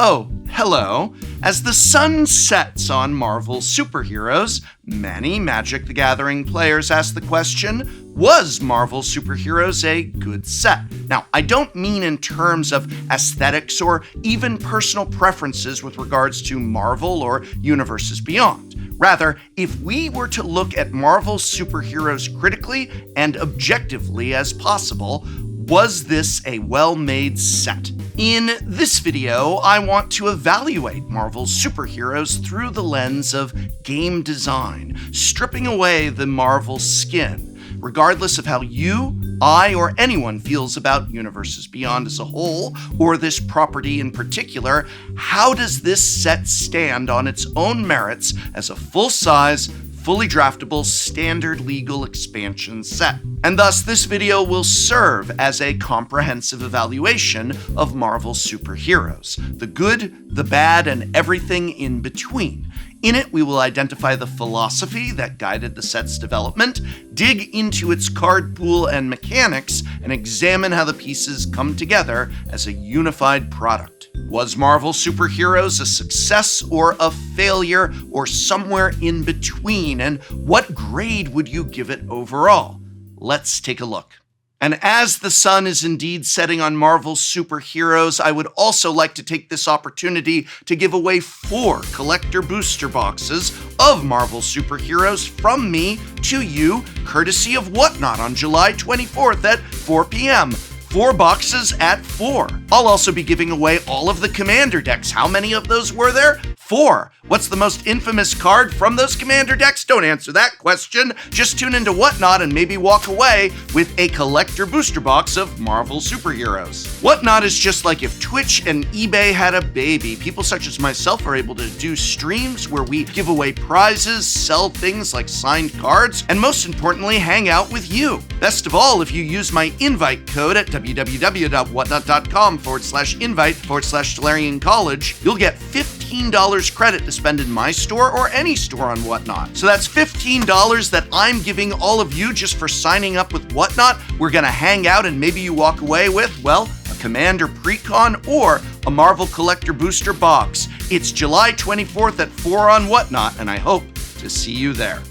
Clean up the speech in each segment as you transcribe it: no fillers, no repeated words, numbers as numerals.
Oh, hello. As the sun sets on Marvel superheroes, many Magic the Gathering players ask the question, was Marvel superheroes a good set? Now, I don't mean in terms of aesthetics or even personal preferences with regards to Marvel or universes beyond. Rather, if we were to look at Marvel superheroes critically and objectively as possible, was this a well-made set? In this video, I want to evaluate Marvel's superheroes through the lens of game design, stripping away the Marvel skin. Regardless of how you, I, or anyone feels about Universes Beyond as a whole, or this property in particular, how does this set stand on its own merits as a full-size, fully draftable, standard legal expansion set? And thus, this video will serve as a comprehensive evaluation of Marvel superheroes, the good, the bad, and everything in between. In it, we will identify the philosophy that guided the set's development, dig into its card pool and mechanics, and examine how the pieces come together as a unified product. Was Marvel superheroes a success or a failure, or somewhere in between? And what grade would you give it overall? Let's take a look. And as the sun is indeed setting on Marvel superheroes, I would also like to take this opportunity to give away 4 collector booster boxes of Marvel superheroes from me to you, courtesy of Whatnot on July 24th at 4 p.m. 4 boxes at 4. I'll also be giving away all of the Commander decks. How many of those were there? 4. What's the most infamous card from those Commander decks? Don't answer that question. Just tune into Whatnot and maybe walk away with a collector booster box of Marvel superheroes. Whatnot is just like if Twitch and eBay had a baby. People such as myself are able to do streams where we give away prizes, sell things like signed cards, and most importantly, hang out with you. Best of all, if you use my invite code at www.whatnot.com/invite/Tolarian College, you'll get $15 credit to spend in my store or any store on Whatnot. So that's $15 that I'm giving all of you just for signing up with Whatnot. We're gonna hang out and maybe you walk away with, well, a Commander Precon or a Marvel Collector Booster box. It's July 24th at 4 on Whatnot, and I hope to see you there.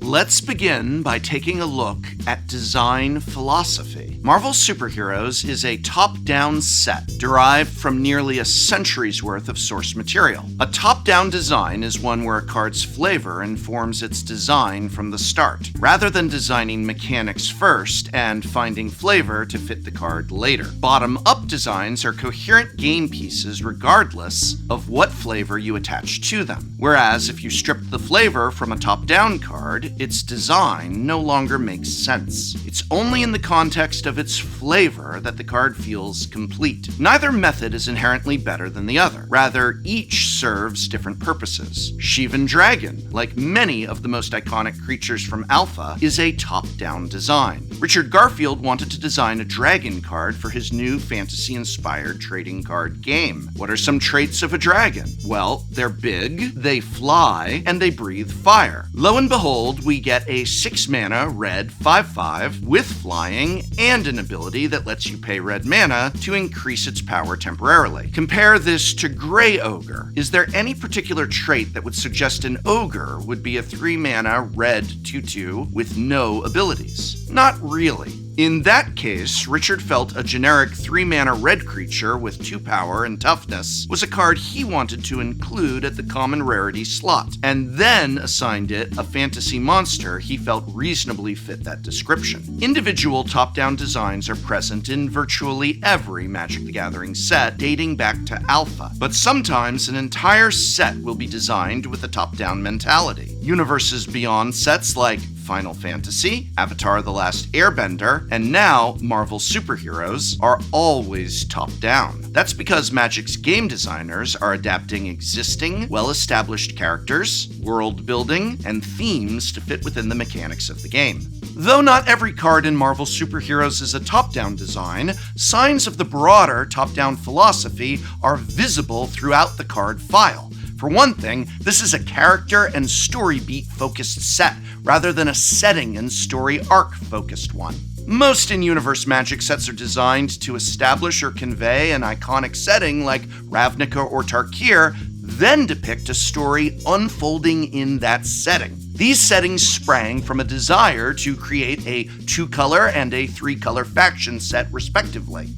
Let's begin by taking a look at design philosophy. Marvel Superheroes is a top-down set derived from nearly a century's worth of source material. A top-down design is one where a card's flavor informs its design from the start, rather than designing mechanics first and finding flavor to fit the card later. Bottom-up designs are coherent game pieces regardless of what flavor you attach to them, whereas if you strip the flavor from a top-down card, its design no longer makes sense. It's only in the context of its flavor that the card feels complete. Neither method is inherently better than the other. Rather, each serves different purposes. Shivan Dragon, like many of the most iconic creatures from Alpha, is a top-down design. Richard Garfield wanted to design a dragon card for his new fantasy-inspired trading card game. What are some traits of a dragon? Well, they're big, they fly, and they breathe fire. Lo and behold, we get a 6-mana red 5/5 with flying and an ability that lets you pay red mana to increase its power temporarily. Compare this to Grey Ogre. Is there any particular trait that would suggest an ogre would be a 3-mana red 2/2 with no abilities? Not really. In that case, Richard felt a generic 3-mana red creature with 2 power and toughness was a card he wanted to include at the common rarity slot, and then assigned it a fantasy monster he felt reasonably fit that description. Individual top-down designs are present in virtually every Magic the Gathering set dating back to Alpha, but sometimes an entire set will be designed with a top-down mentality. Universes Beyond sets like Final Fantasy, Avatar: The Last Airbender, and now Marvel Superheroes are always top-down. That's because Magic's game designers are adapting existing, well-established characters, world building, and themes to fit within the mechanics of the game. Though not every card in Marvel Superheroes is a top-down design, signs of the broader top-down philosophy are visible throughout the card file. For one thing, this is a character and story beat focused set, rather than a setting and story arc focused one. Most in-universe Magic sets are designed to establish or convey an iconic setting like Ravnica or Tarkir, then depict a story unfolding in that setting. These settings sprang from a desire to create a 2-color and a 3-color faction set, respectively.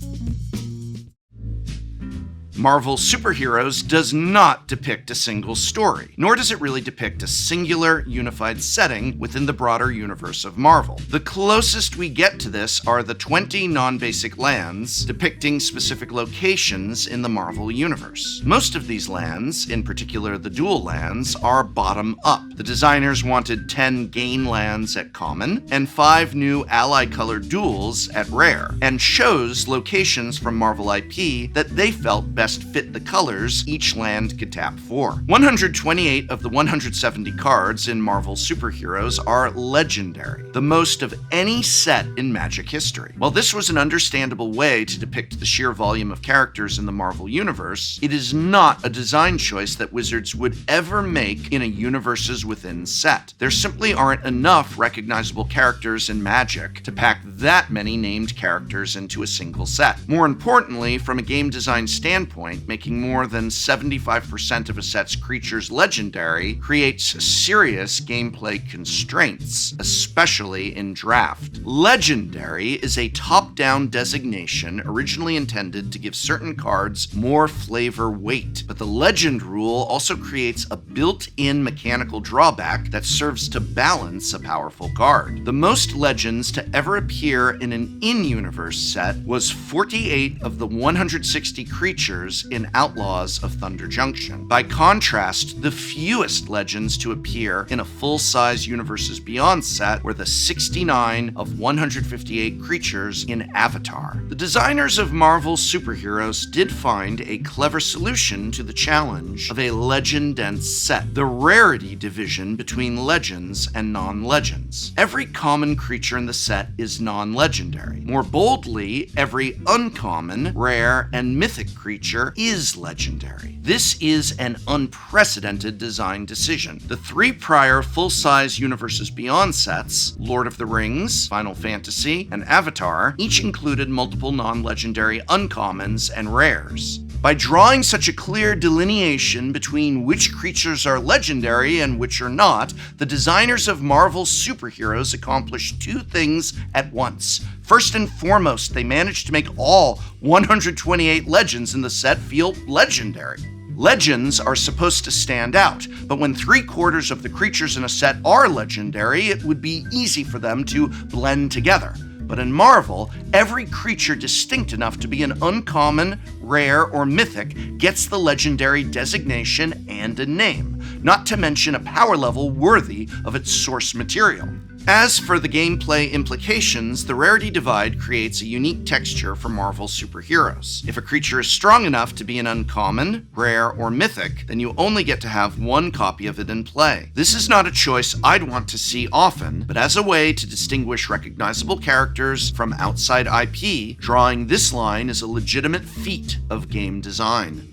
Marvel Superheroes does not depict a single story, nor does it really depict a singular, unified setting within the broader universe of Marvel. The closest we get to this are the 20 non-basic lands depicting specific locations in the Marvel universe. Most of these lands, in particular the dual lands, are bottom-up. The designers wanted 10 gain lands at common and 5 new ally-colored duals at rare, and chose locations from Marvel IP that they felt best fit the colors each land could tap for. 128 of the 170 cards in Marvel Superheroes are legendary, the most of any set in Magic history. While this was an understandable way to depict the sheer volume of characters in the Marvel Universe, it is not a design choice that Wizards would ever make in a universes within set. There simply aren't enough recognizable characters in Magic to pack that many named characters into a single set. More importantly, from a game design standpoint, making more than 75% of a set's creatures legendary creates serious gameplay constraints, especially in draft. Legendary is a top-down designation originally intended to give certain cards more flavor weight, but the legend rule also creates a built-in mechanical drawback that serves to balance a powerful card. The most legends to ever appear in an in-universe set was 48 of the 160 creatures in Outlaws of Thunder Junction. By contrast, the fewest legends to appear in a full-size Universes Beyond set were the 69 of 158 creatures in Avatar. The designers of Marvel Superheroes did find a clever solution to the challenge of a legend-dense set: the rarity division between legends and non-legends. Every common creature in the set is non-legendary. More boldly, every uncommon, rare, and mythic creature is legendary. This is an unprecedented design decision. The 3 prior full-size Universes Beyond sets, Lord of the Rings, Final Fantasy, and Avatar, each included multiple non-legendary uncommons and rares. By drawing such a clear delineation between which creatures are legendary and which are not, the designers of Marvel Superheroes accomplished 2 things at once. First and foremost, they managed to make all 128 legends in the set feel legendary. Legends are supposed to stand out, but when 3/4 of the creatures in a set are legendary, it would be easy for them to blend together. But in Marvel, every creature distinct enough to be an uncommon, rare, or mythic gets the legendary designation and a name, not to mention a power level worthy of its source material. As for the gameplay implications, the rarity divide creates a unique texture for Marvel Superheroes. If a creature is strong enough to be an uncommon, rare, or mythic, then you only get to have 1 copy of it in play. This is not a choice I'd want to see often, but as a way to distinguish recognizable characters from outside IP, drawing this line is a legitimate feat of game design.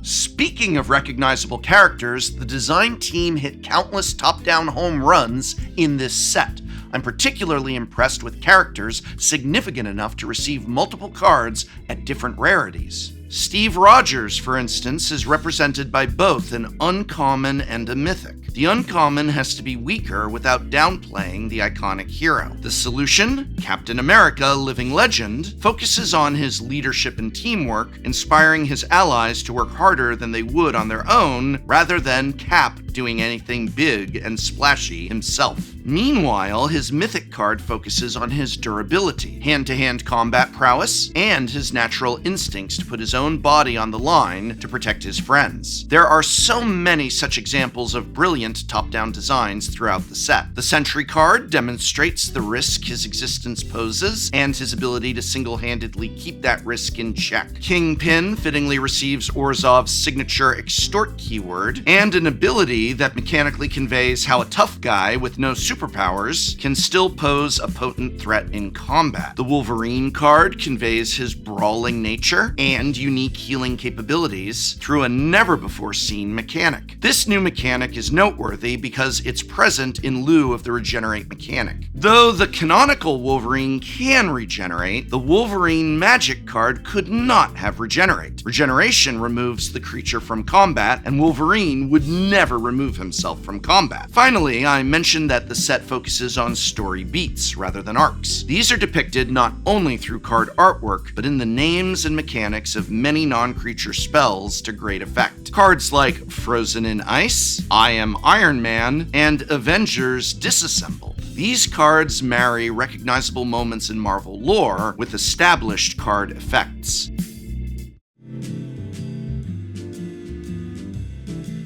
Speaking of recognizable characters, the design team hit countless top-down home runs in this set. I'm particularly impressed with characters significant enough to receive multiple cards at different rarities. Steve Rogers, for instance, is represented by both an uncommon and a mythic. The uncommon has to be weaker without downplaying the iconic hero. The solution, Captain America, Living Legend, focuses on his leadership and teamwork, inspiring his allies to work harder than they would on their own, rather than Cap doing anything big and splashy himself. Meanwhile, his mythic card focuses on his durability, hand-to-hand combat prowess, and his natural instincts to put his own body on the line to protect his friends. There are so many such examples of brilliant top-down designs throughout the set. The Sentry card demonstrates the risk his existence poses and his ability to single-handedly keep that risk in check. Kingpin fittingly receives Orzhov's signature extort keyword and an ability ability that mechanically conveys how a tough guy with no superpowers can still pose a potent threat in combat. The Wolverine card conveys his brawling nature and unique healing capabilities through a never-before-seen mechanic. This new mechanic is noteworthy because it's present in lieu of the regenerate mechanic. Though the canonical Wolverine can regenerate, the Wolverine magic card could not have regenerate. Regeneration removes the creature from combat, and Wolverine would never remove himself from combat. Finally, I mentioned that the set focuses on story beats rather than arcs. These are depicted not only through card artwork, but in the names and mechanics of many non-creature spells to great effect. Cards like Frozen in Ice, I Am Iron Man, and Avengers Disassemble. These cards marry recognizable moments in Marvel lore with established card effects.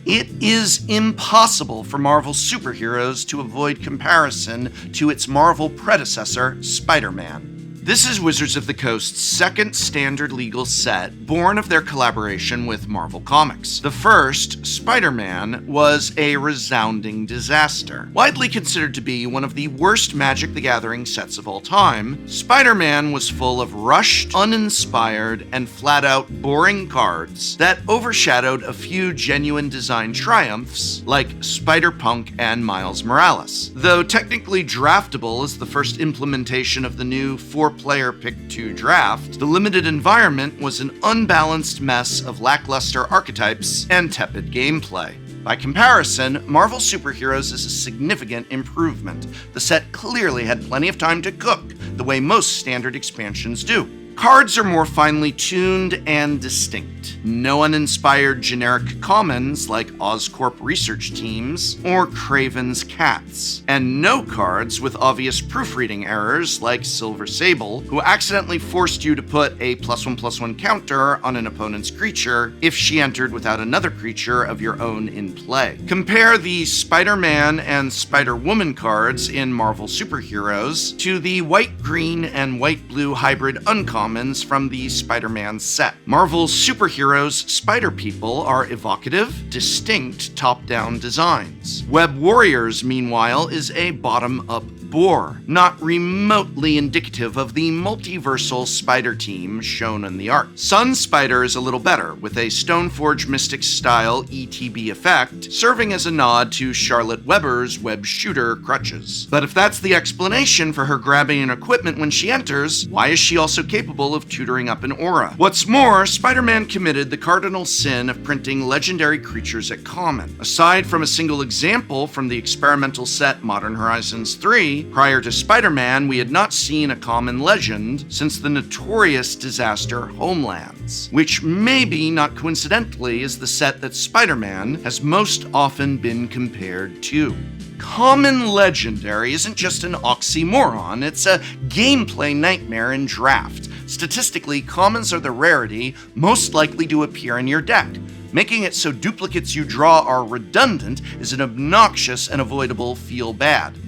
It is impossible for Marvel superheroes to avoid comparison to its Marvel predecessor, Spider-Man. This is Wizards of the Coast's second standard legal set, born of their collaboration with Marvel Comics. The first, Spider-Man, was a resounding disaster. Widely considered to be one of the worst Magic the Gathering sets of all time, Spider-Man was full of rushed, uninspired, and flat-out boring cards that overshadowed a few genuine design triumphs like Spider-Punk and Miles Morales. Though technically draftable as the first implementation of the new four-player pick-2 draft, the limited environment was an unbalanced mess of lackluster archetypes and tepid gameplay. By comparison, Marvel Superheroes is a significant improvement. The set clearly had plenty of time to cook, the way most standard expansions do. Cards are more finely tuned and distinct. No uninspired generic commons like Oscorp research teams or Craven's Cats. And no cards with obvious proofreading errors like Silver Sable, who accidentally forced you to put a +1/+1 counter on an opponent's creature if she entered without another creature of your own in play. Compare the Spider-Man and Spider-Woman cards in Marvel Superheroes to the white-green and white-blue hybrid uncommons from the Spider-Man set. Marvel Superheroes Spider-People are evocative, distinct top-down designs. Web Warriors, meanwhile, is a bottom-up boar, not remotely indicative of the multiversal spider team shown in the art. Sun Spider is a little better, with a Stoneforge Mystic-style ETB effect, serving as a nod to Charlotte Weber's web shooter crutches. But if that's the explanation for her grabbing an equipment when she enters, why is she also capable of tutoring up an aura? What's more, Spider-Man committed the cardinal sin of printing legendary creatures at common. Aside from a single example from the experimental set Modern Horizons 3, prior to Spider-Man, we had not seen a common legend since the notorious disaster Homelands, which maybe not coincidentally is the set that Spider-Man has most often been compared to. Common legendary isn't just an oxymoron, it's a gameplay nightmare in draft. Statistically, commons are the rarity most likely to appear in your deck. Making it so duplicates you draw are redundant is an obnoxious and avoidable feel bad.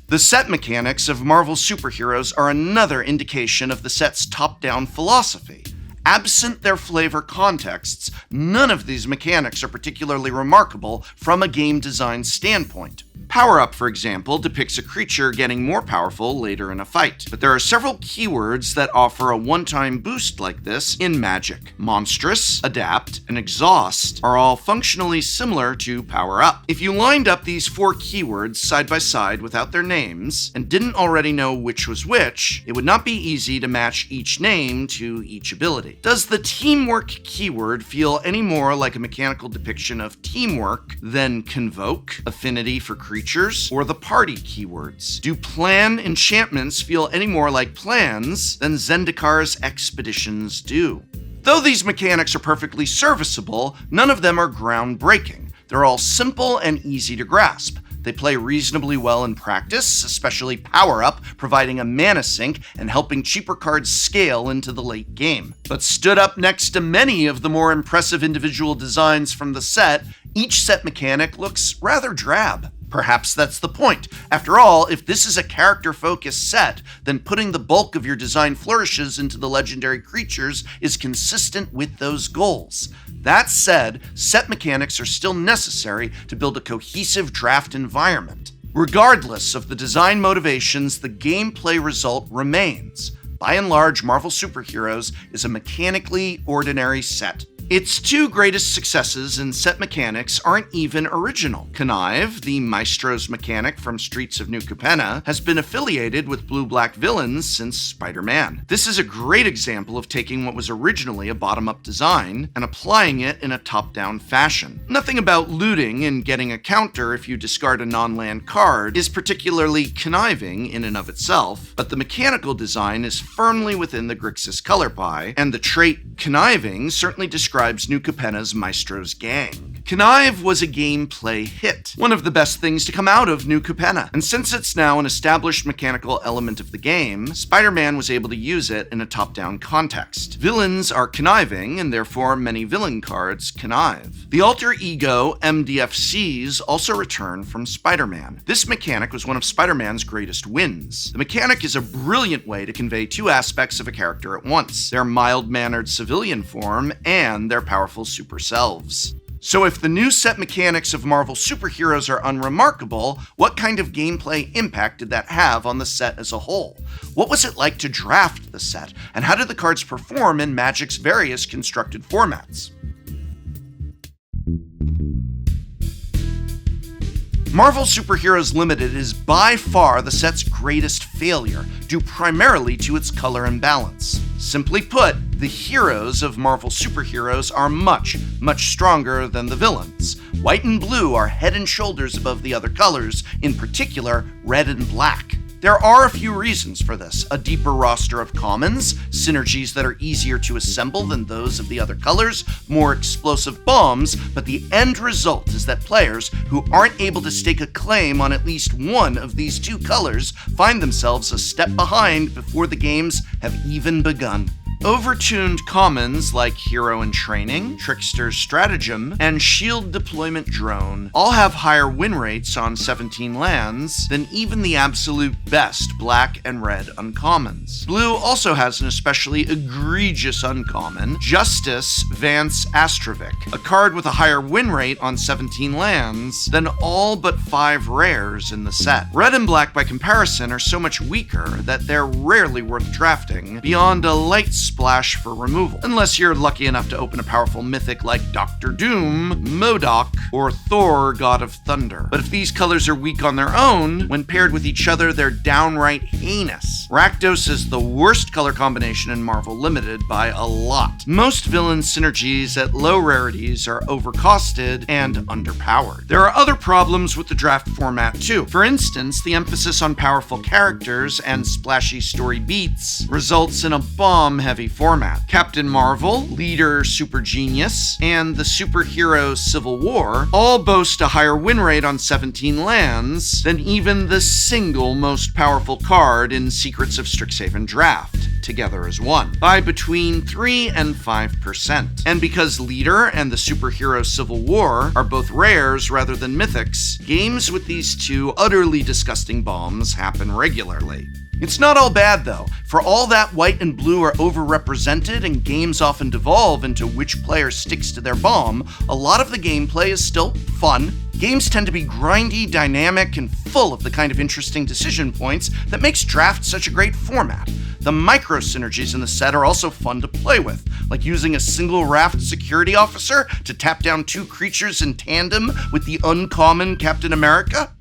The set mechanics of Marvel Superheroes are another indication of the set's top-down philosophy. Absent their flavor contexts, none of these mechanics are particularly remarkable from a game design standpoint. Power Up, for example, depicts a creature getting more powerful later in a fight, but there are several keywords that offer a one-time boost like this in Magic. Monstrous, Adapt, and Exhaust are all functionally similar to Power Up. If you lined up these four keywords side by side without their names, and didn't already know which was which, it would not be easy to match each name to each ability. Does the Teamwork keyword feel any more like a mechanical depiction of teamwork than Convoke, Affinity for Creatures, or the Party keywords? Do Plan enchantments feel any more like plans than Zendikar's expeditions do? Though these mechanics are perfectly serviceable, none of them are groundbreaking. They're all simple and easy to grasp. They play reasonably well in practice, especially Power Up, providing a mana sink and helping cheaper cards scale into the late game. But stood up next to many of the more impressive individual designs from the set, each set mechanic looks rather drab. Perhaps that's the point. After all, if this is a character-focused set, then putting the bulk of your design flourishes into the legendary creatures is consistent with those goals. That said, set mechanics are still necessary to build a cohesive draft environment. Regardless of the design motivations, the gameplay result remains. By and large, Marvel Superheroes is a mechanically ordinary set. Its two greatest successes in set mechanics aren't even original. Connive, the Maestro's mechanic from Streets of New Capenna, has been affiliated with blue-black villains since Spider-Man. This is a great example of taking what was originally a bottom-up design and applying it in a top-down fashion. Nothing about looting and getting a counter if you discard a non-land card is particularly conniving in and of itself, but the mechanical design is firmly within the Grixis color pie, and the trait conniving certainly describes New Capenna's Maestro's gang. Connive was a gameplay hit, one of the best things to come out of New Capenna, and since it's now an established mechanical element of the game, Spider-Man was able to use it in a top-down context. Villains are conniving, and therefore many villain cards connive. The alter ego MDFCs also return from Spider-Man. This mechanic was one of Spider-Man's greatest wins. The mechanic is a brilliant way to convey two aspects of a character at once: their mild-mannered civilian form and their powerful super selves. So if the new set mechanics of Marvel Superheroes are unremarkable, what kind of gameplay impact did that have on the set as a whole? What was it like to draft the set, and how did the cards perform in Magic's various constructed formats? Marvel Superheroes Limited is by far the set's greatest failure, due primarily to its color imbalance. Simply put, the heroes of Marvel Superheroes are much, much stronger than the villains. White and blue are head and shoulders above the other colors, in particular, red and black. There are a few reasons for this: a deeper roster of commons, synergies that are easier to assemble than those of the other colors, more explosive bombs, but the end result is that players who aren't able to stake a claim on at least one of these two colors find themselves a step behind before the games have even begun. Overtuned commons like Hero in Training, Trickster's Stratagem, and Shield Deployment Drone all have higher win rates on 17 lands than even the absolute best black and red uncommons. Blue also has an especially egregious uncommon, Justice Vance Astrovic, a card with a higher win rate on 17 lands than all but 5 rares in the set. Red and black, by comparison, are so much weaker that they're rarely worth drafting beyond a light splash for removal, unless you're lucky enough to open a powerful mythic like Doctor Doom, MODOK, or Thor, God of Thunder. But if these colors are weak on their own, when paired with each other, they're downright heinous. Rakdos is the worst color combination in Marvel Limited by a lot. Most villain synergies at low rarities are overcosted and underpowered. There are other problems with the draft format too. For instance, the emphasis on powerful characters and splashy story beats results in a bomb-heavy format. Captain Marvel, Leader Super Genius, and the Superhero Civil War all boast a higher win rate on 17 lands than even the single most powerful card in Secrets of Strixhaven Draft, together as one, by between 3 and 5%. And because Leader and the Superhero Civil War are both rares rather than mythics, games with these two utterly disgusting bombs happen regularly. It's not all bad though. For all that white and blue are overrepresented and games often devolve into which player sticks to their bomb, a lot of the gameplay is still fun. Games tend to be grindy, dynamic, and full of the kind of interesting decision points that makes draft such a great format. The micro synergies in the set are also fun to play with, like using a single raft security officer to tap down 2 creatures in tandem with the uncommon Captain America.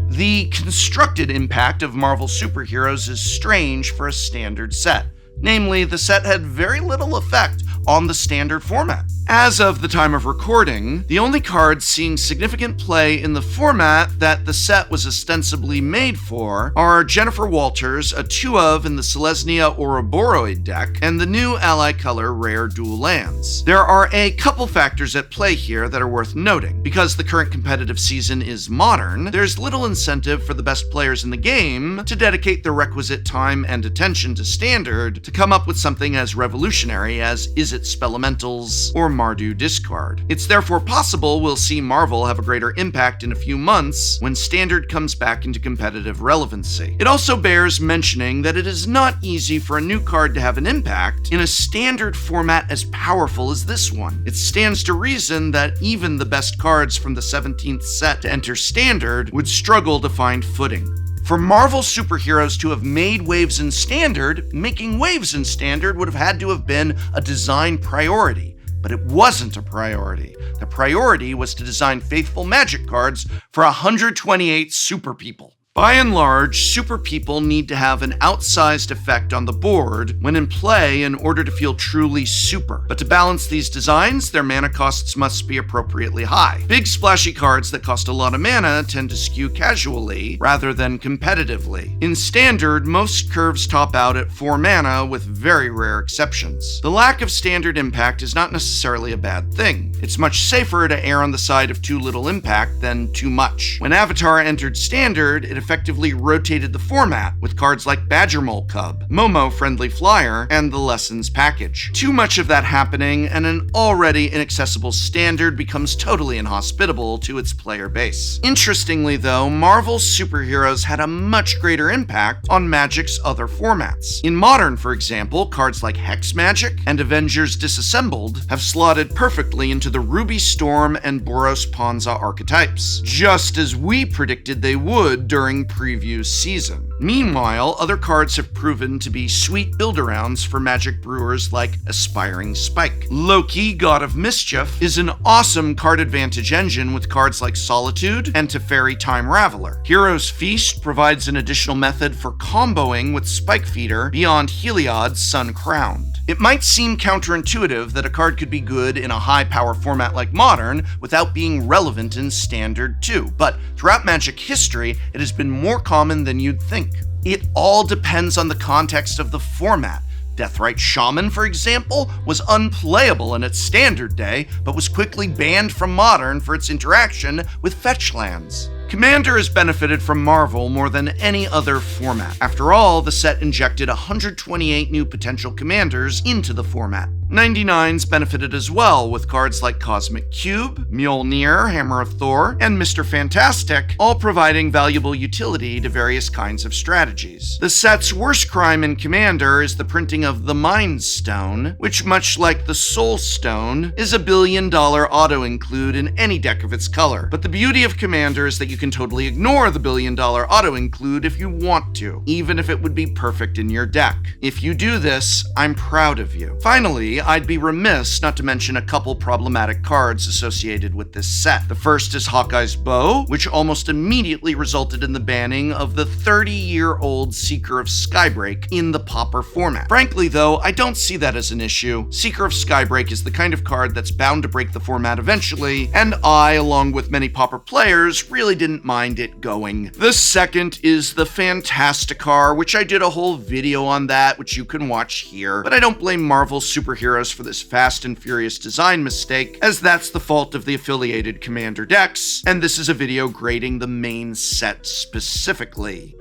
The constructed impact of Marvel Superheroes is strange for a standard set. Namely, the set had very little effect on the standard format. As of the time of recording, the only cards seeing significant play in the format that the set was ostensibly made for are Jennifer Walters, a 2-of in the Selesnya Ouroboros deck, and the new ally color Rare Dual Lands. There are a couple factors at play here that are worth noting. Because the current competitive season is modern, there's little incentive for the best players in the game to dedicate the requisite time and attention to standard to come up with something as revolutionary as Izzet Spelementals or Mardu discard. It's therefore possible we'll see Marvel have a greater impact in a few months when Standard comes back into competitive relevancy. It also bears mentioning that it is not easy for a new card to have an impact in a Standard format as powerful as this one. It stands to reason that even the best cards from the 17th set to enter Standard would struggle to find footing. For Marvel superheroes to have made waves in Standard, making waves in Standard would have had to have been a design priority. But it wasn't a priority. The priority was to design faithful Magic cards for 128 super people. By and large, super people need to have an outsized effect on the board when in play in order to feel truly super. But to balance these designs, their mana costs must be appropriately high. Big splashy cards that cost a lot of mana tend to skew casually rather than competitively. In Standard, most curves top out at 4 mana with very rare exceptions. The lack of Standard impact is not necessarily a bad thing. It's much safer to err on the side of too little impact than too much. When Avatar entered Standard, it effectively rotated the format with cards like Badger Mole Cub, Momo Friendly Flyer, and the Lessons package. Too much of that happening, and an already inaccessible Standard becomes totally inhospitable to its player base. Interestingly though, Marvel's superheroes had a much greater impact on Magic's other formats. In Modern, for example, cards like Hex Magic and Avengers Disassembled have slotted perfectly into the Ruby Storm and Boros Ponza archetypes, just as we predicted they would during preview season. Meanwhile, other cards have proven to be sweet build-arounds for Magic brewers like Aspiring Spike. Loki, God of Mischief, is an awesome card advantage engine with cards like Solitude and Teferi Time Raveler. Hero's Feast provides an additional method for comboing with Spike Feeder beyond Heliod's Sun Crowned. It might seem counterintuitive that a card could be good in a high-power format like Modern without being relevant in Standard too, but throughout Magic history, it has been more common than you'd think. It all depends on the context of the format. Deathrite Shaman, for example, was unplayable in its Standard day, but was quickly banned from Modern for its interaction with fetch lands. Commander has benefited from Marvel more than any other format. After all, the set injected 128 new potential commanders into the format. 99's benefited as well, with cards like Cosmic Cube, Mjolnir, Hammer of Thor, and Mr. Fantastic, all providing valuable utility to various kinds of strategies. The set's worst crime in Commander is the printing of the Mind Stone, which, much like the Soul Stone, is a $1 billion auto-include in any deck of its color. But the beauty of Commander is that you can totally ignore the $1 billion auto-include if you want to, even if it would be perfect in your deck. If you do this, I'm proud of you. Finally, I'd be remiss not to mention a couple problematic cards associated with this set. The first is Hawkeye's Bow, which almost immediately resulted in the banning of the 30-year-old Seeker of Skybreak in the Pauper format. Frankly though, I don't see that as an issue. Seeker of Skybreak is the kind of card that's bound to break the format eventually, and I, along with many Pauper players, really didn't mind it going. The second is the Fantasticar, which I did a whole video on that, which you can watch here, but I don't blame Marvel superheroes for this fast and furious design mistake, as that's the fault of the affiliated Commander decks, and this is a video grading the main set specifically.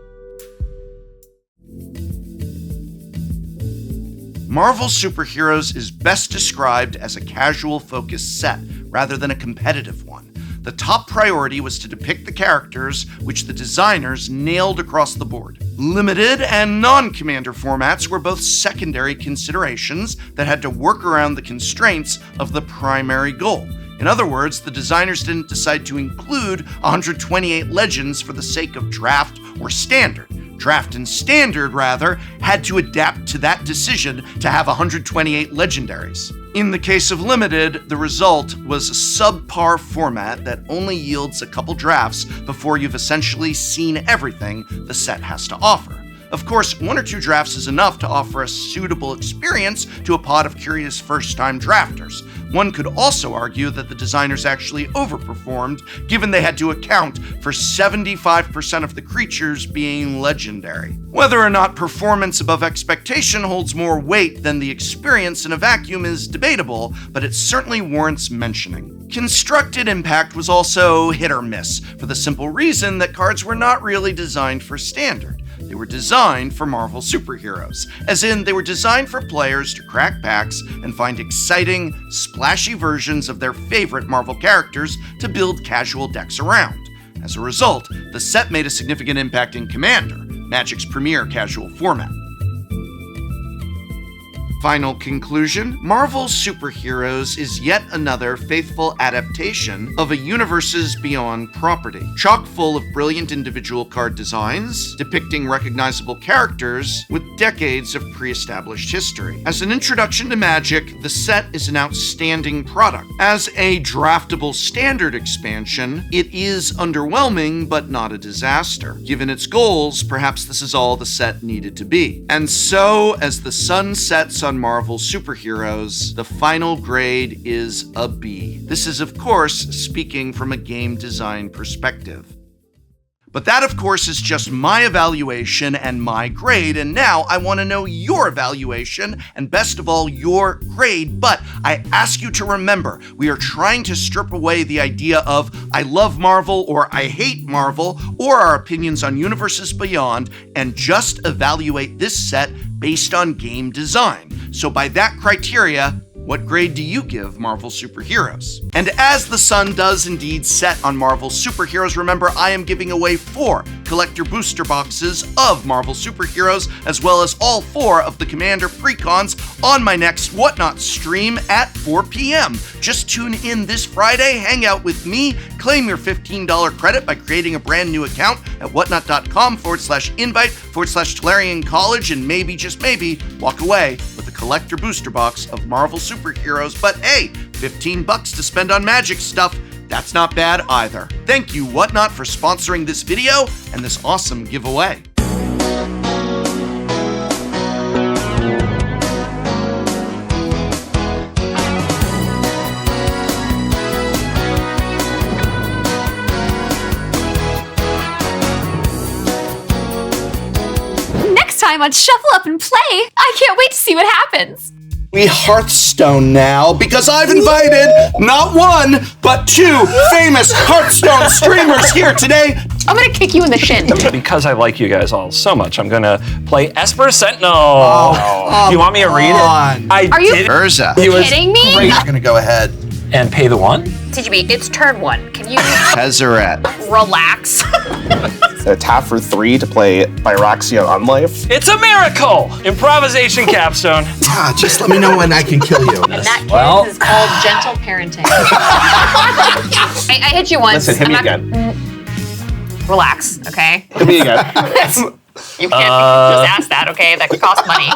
Marvel Superheroes is best described as a casual-focused set rather than a competitive one. The top priority was to depict the characters, which the designers nailed across the board. Limited and non-commander formats were both secondary considerations that had to work around the constraints of the primary goal. In other words, the designers didn't decide to include 128 legends for the sake of draft or standard. Draft and Standard, rather, had to adapt to that decision to have 128 legendaries. In the case of Limited, the result was a subpar format that only yields a couple drafts before you've essentially seen everything the set has to offer. Of course, 1 or 2 drafts is enough to offer a suitable experience to a pod of curious first-time drafters. One could also argue that the designers actually overperformed, given they had to account for 75% of the creatures being legendary. Whether or not performance above expectation holds more weight than the experience in a vacuum is debatable, but it certainly warrants mentioning. Constructed impact was also hit or miss, for the simple reason that cards were not really designed for Standard. They were designed for Marvel superheroes, as in they were designed for players to crack packs and find exciting, splashy versions of their favorite Marvel characters to build casual decks around. As a result, the set made a significant impact in Commander, Magic's premier casual format. Final conclusion, Marvel Superheroes is yet another faithful adaptation of a universe's Beyond property, chock full of brilliant individual card designs, depicting recognizable characters with decades of pre-established history. As an introduction to Magic, the set is an outstanding product. As a draftable standard expansion, it is underwhelming, but not a disaster. Given its goals, perhaps this is all the set needed to be. And so, as the sun sets on Marvel Superheroes, the final grade is a B. This is, of course, speaking from a game design perspective. But that, of course, is just my evaluation and my grade, and now I want to know your evaluation and, best of all, your grade. But I ask you to remember, we are trying to strip away the idea of I love Marvel or I hate Marvel or our opinions on universes beyond and just evaluate this set based on game design. So by that criteria, what grade do you give Marvel Superheroes? And as the sun does indeed set on Marvel Superheroes, remember I am giving away 4 collector booster boxes of Marvel Superheroes, as well as all 4 of the Commander precons on my next Whatnot stream at 4 p.m. Just tune in this Friday, hang out with me, claim your $15 credit by creating a brand new account at whatnot.com/invite/Tolarian College, and maybe, just maybe, walk away with a collector booster box of Marvel Superheroes. But hey, $15 to spend on Magic stuff, that's not bad either. Thank you, Whatnot, for sponsoring this video and this awesome giveaway. Next time on Shuffle Up and Play, I can't wait to see what happens. We Hearthstone now because I've invited not 1, but 2 famous Hearthstone streamers here today. I'm gonna kick you in the shin. Because I like you guys all so much, I'm gonna play Esper Sentinel. You want me to read it? Are you Urza. kidding me? Great. I'm gonna go ahead. And pay the 1? TGB, it's turn 1. Can you Tezzeret. relax? Tap for 3 to play Byraxia Unlife. It's a miracle! Improvisation capstone. Just let me know when I can kill you. And that kid is called gentle parenting. I hit you once. Listen, hit me again. Relax, okay? Hit me again. You can't just ask that, okay? That could cost money.